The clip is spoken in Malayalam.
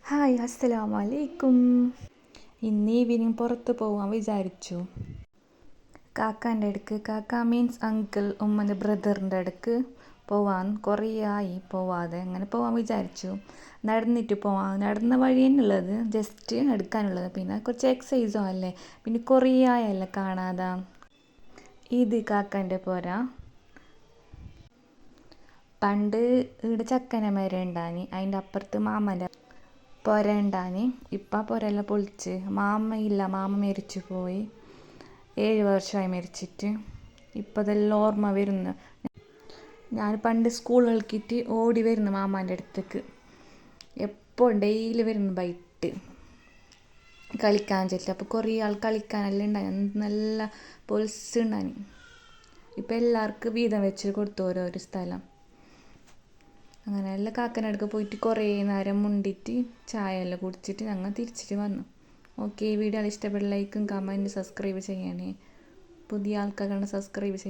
ഹായ്, അസ്സലാമു അലൈക്കും. ഇന്ന് ഈവനിങ് പുറത്ത് പോകാൻ വിചാരിച്ചു. കാക്കാൻ്റെ അടുക്ക്, കാക്ക മീൻസ് അങ്കിൾ, ഉമ്മൻ്റെ ബ്രദറിൻ്റെ അടുക്ക് പോവാൻ കുറേ ആയി പോവാതെ. അങ്ങനെ പോകാൻ വിചാരിച്ചു. നടന്നിട്ട് പോവാം. നടന്ന വഴി തന്നെയുള്ളത്, ജസ്റ്റ് എടുക്കാനുള്ളത്. പിന്നെ കുറച്ച് എക്സസൈസും അല്ലേ, പിന്നെ കുറേ ആയല്ല കാണാതെ. ഇത് കാക്കാൻ്റെ പോരാ. പണ്ട് ഇവിടെ ചക്കനമരം ഉണ്ടാനി, അതിൻ്റെ അപ്പുറത്ത് മാമൻ്റെ പുര ഉണ്ടാനി. ഇപ്പം പുരയെല്ലാം പൊളിച്ച്. മാമയില്ല, മാമ മരിച്ചു പോയി. 7 വർഷമായി മരിച്ചിട്ട്. ഇപ്പം അതെല്ലാം ഓർമ്മ വരുന്നു. ഞാൻ പണ്ട് സ്കൂൾ കളിക്കിട്ട് ഓടി വരുന്നു മാമാൻ്റെ അടുത്തേക്ക്. എപ്പോൾ ഡെയിലി വരുന്നു ബൈറ്റ് കളിക്കാൻ വെച്ചിട്ട്. അപ്പോൾ കുറേ ആൾ കളിക്കാനെല്ലാം ഉണ്ടായി, നല്ല പൊളിച്ചുണ്ടാനി. ഇപ്പം എല്ലാവർക്കും വീതം വെച്ച് കൊടുത്തു ഓരോരോ സ്ഥലം. അങ്ങനെ എല്ലാം കാക്കനടുക്ക് പോയിട്ട് കുറേ നേരം മുണ്ടിയിട്ട് ചായ എല്ലാം കുടിച്ചിട്ട് ഞങ്ങൾ തിരിച്ചിട്ട് വന്നു. ഓക്കെ, ഈ വീഡിയോ ഇഷ്ടപ്പെട്ട ലൈക്കും കമൻറ്റ് സബ്സ്ക്രൈബ് ചെയ്യണേ. പുതിയ ആൾക്കാരാണ് സബ്സ്ക്രൈബ് ചെയ്യുക.